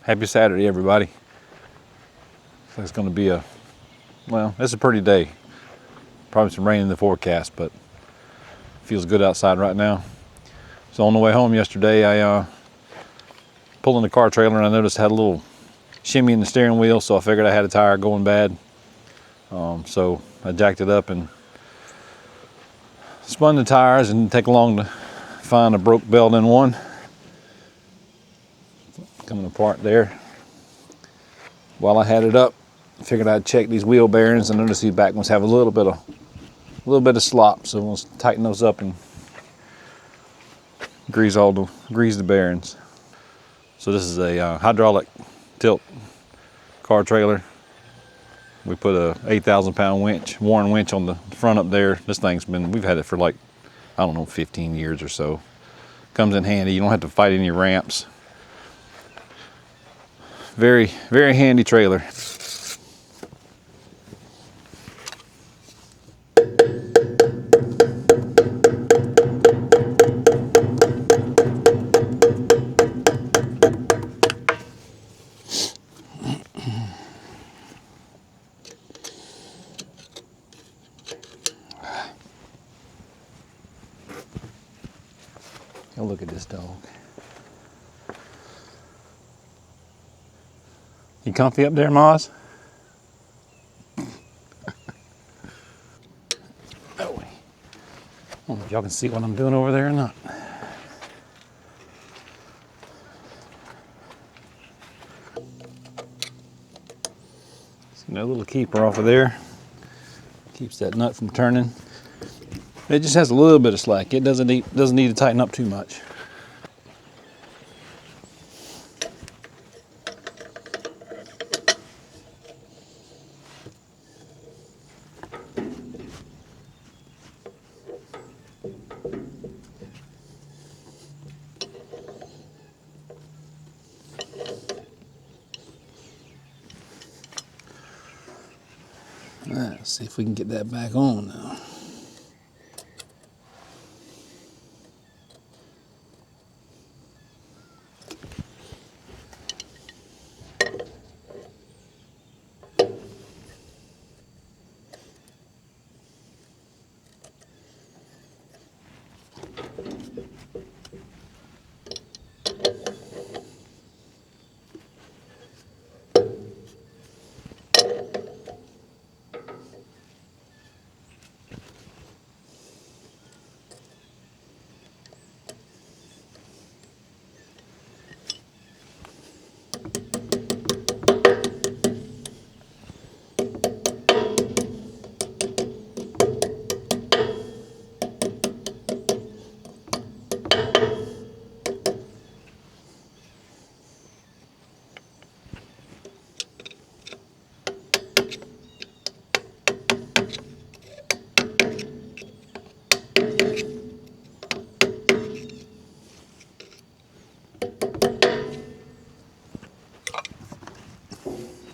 Happy Saturday, everybody. So it's going to be it's a pretty day. Probably some rain in the forecast, but feels good outside right now. So on the way home yesterday, I pulled in the car trailer and I noticed it had a little shimmy in the steering wheel, so I figured I had a tire going bad. So I jacked it up and spun the tires, and didn't take long to find a broke belt in one. Coming apart there. While I had it up, I figured I'd check these wheel bearings, and noticed these back ones have a little bit of slop, so we'll tighten those up and grease the bearings. So this is a hydraulic tilt car trailer. We put a 8,000 pound winch, Warren winch, on the front up there. This thing's we've had it for like, I don't know, 15 years or so. Comes in handy. You don't have to fight any ramps. Very, very handy trailer. Oh, look at this dog. You comfy up there, Moz? Oh, I don't know if y'all can see what I'm doing over there or not. See that little keeper off of there? Keeps that nut from turning. It just has a little bit of slack. It doesn't need to tighten up too much. Let's see if we can get that back on now.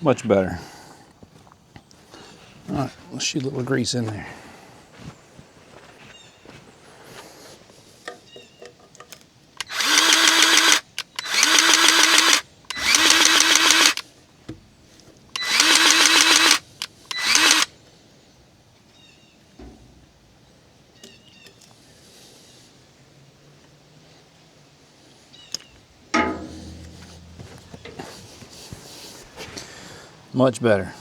Much better. All right, let's shoot a little grease in there. Much better.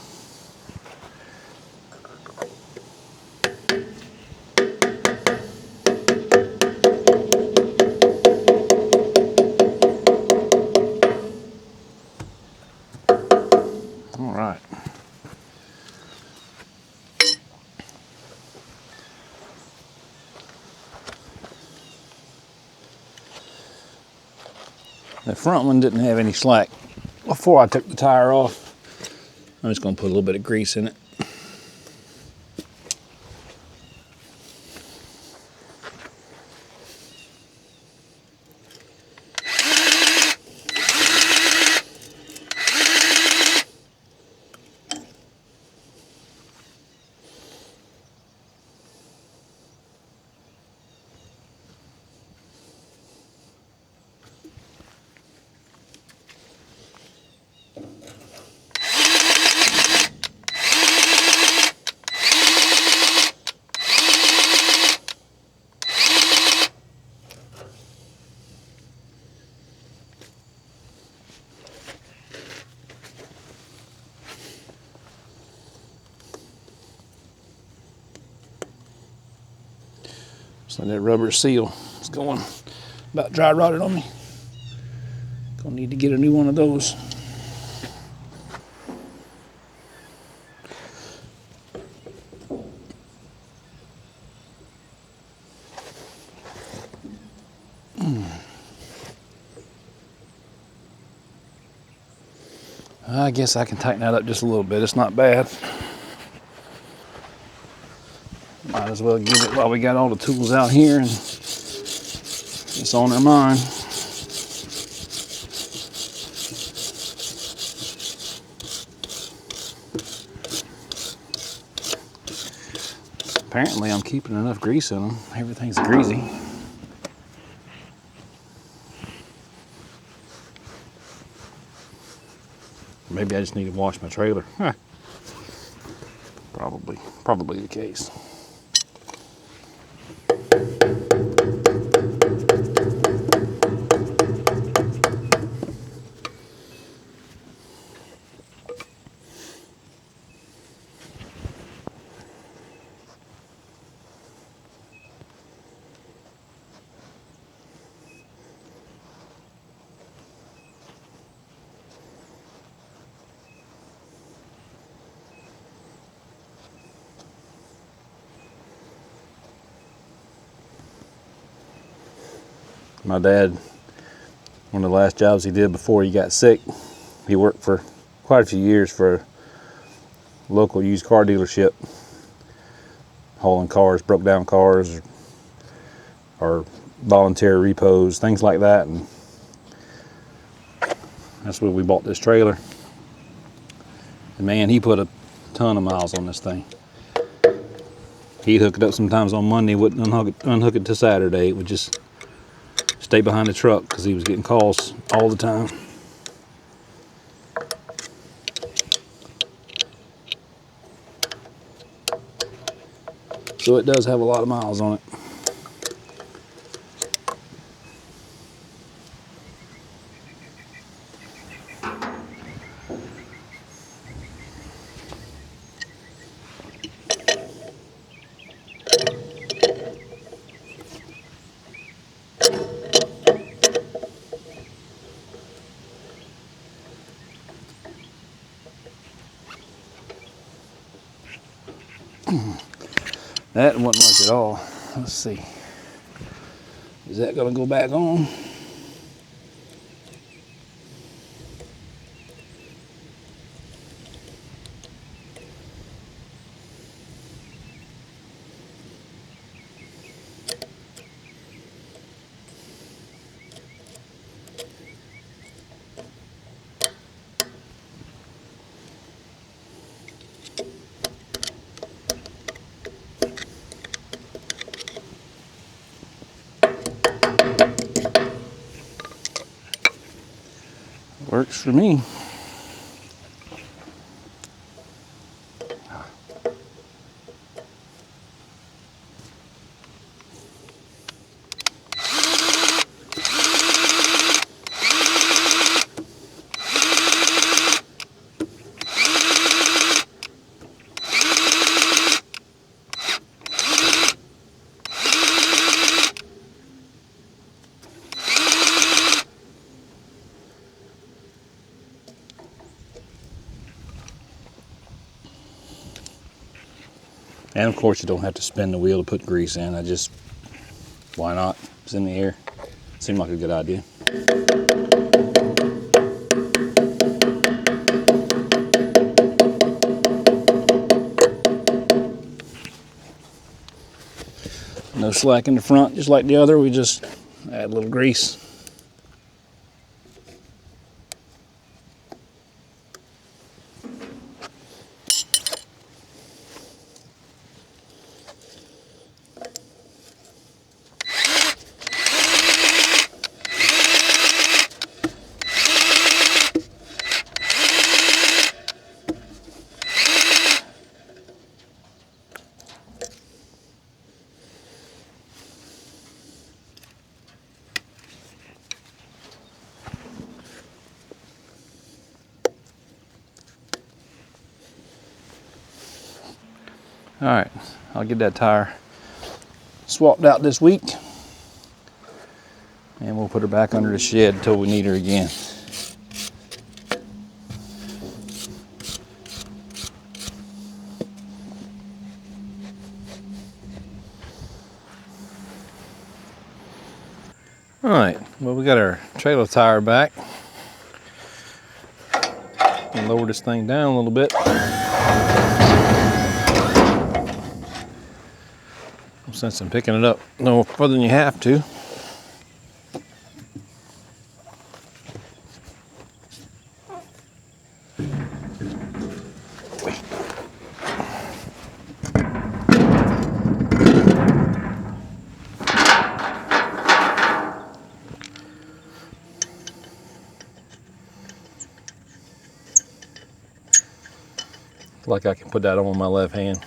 All right. The front one didn't have any slack before I took the tire off. I'm just going to put a little bit of grease in it. So that rubber seal is going about dry rotted on me. Gonna need to get a new one of those. I guess I can tighten that up just a little bit. It's not bad. Might as well get it while we got all the tools out here and it's on our mind. Apparently I'm keeping enough grease in them. Everything's greasy. Maybe I just need to wash my trailer. Huh. Probably the case. My dad, one of the last jobs he did before he got sick, he worked for quite a few years for a local used car dealership, hauling cars, broke down cars, or voluntary repos, things like that. And that's where we bought this trailer. And man, he put a ton of miles on this thing. He'd hook it up sometimes on Monday, wouldn't unhook it till Saturday. It would just stay behind the truck because he was getting calls all the time. So it does have a lot of miles on it. That wasn't much at all. Let's see. Is that gonna go back on? Works for me. And of course you don't have to spin the wheel to put grease in. Why not? It's in the air. Seemed like a good idea. No slack in the front, just like the other. We just add a little grease. All right, I'll get that tire swapped out this week. And we'll put her back under the shed until we need her again. All right, well, we got our trailer tire back. And lower this thing down a little bit. No sense in picking it up no further than you have to. Like I can put that on my left hand.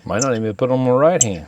Might not even put it on my right hand.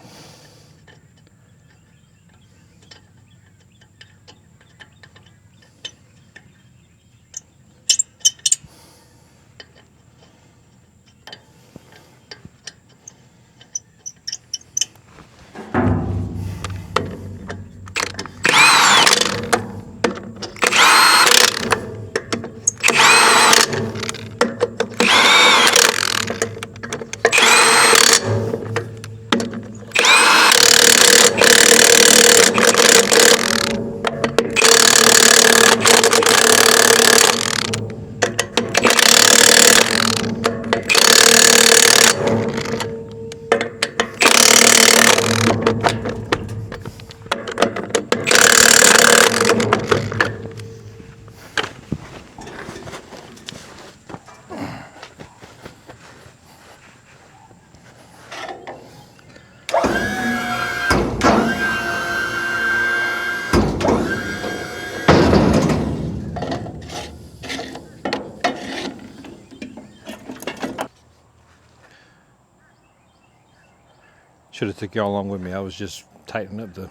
Should have took y'all along with me. I was just tightening up the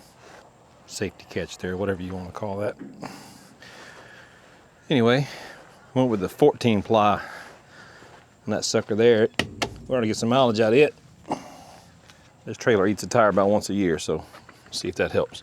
safety catch there, whatever you want to call that. Anyway, went with the 14 ply on that sucker there. We're gonna get some mileage out of it. This trailer eats a tire about once a year, so see if that helps.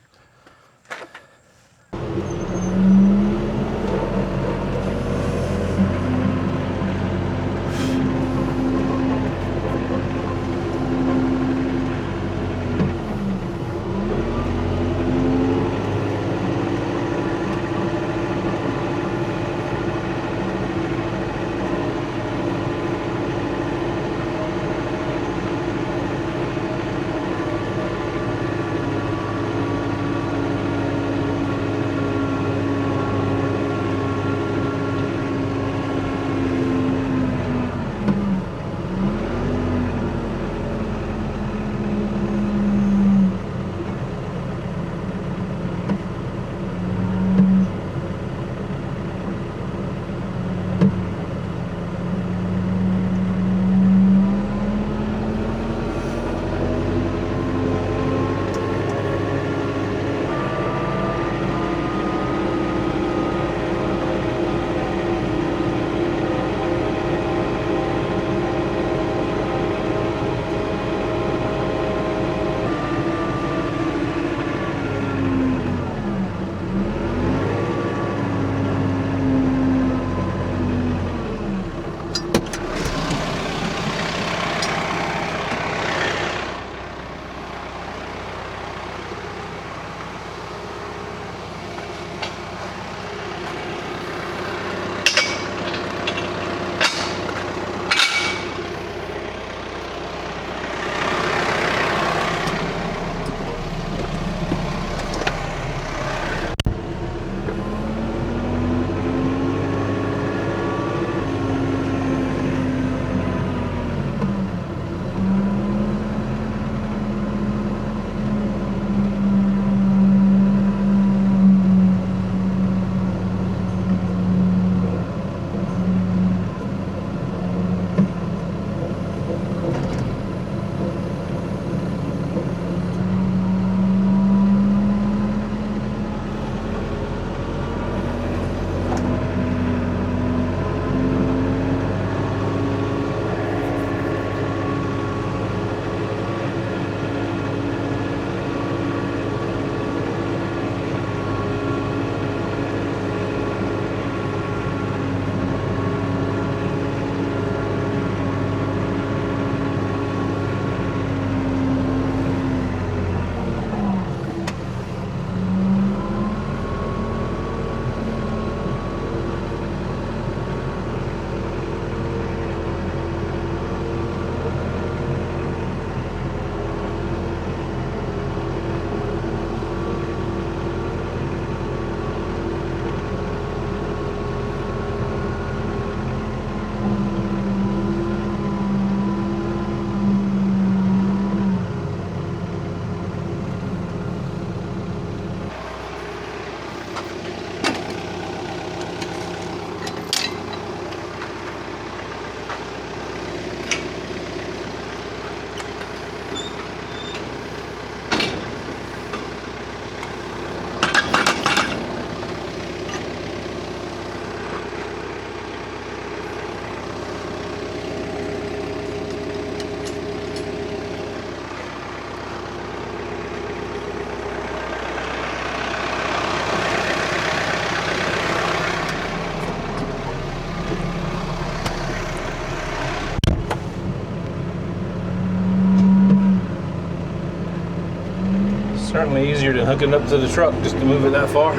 definitely easier than hooking up to the truck just to move it that far.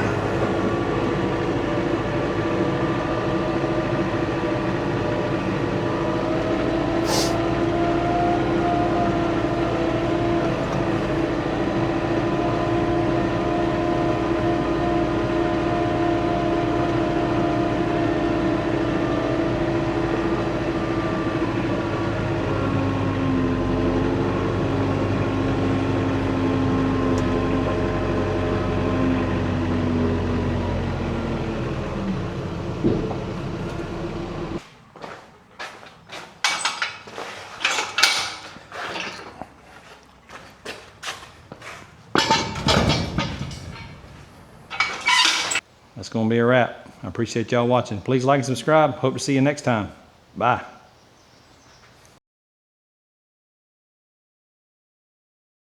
That's going to be a wrap. I appreciate y'all watching. Please like and subscribe. Hope to see you next time. Bye.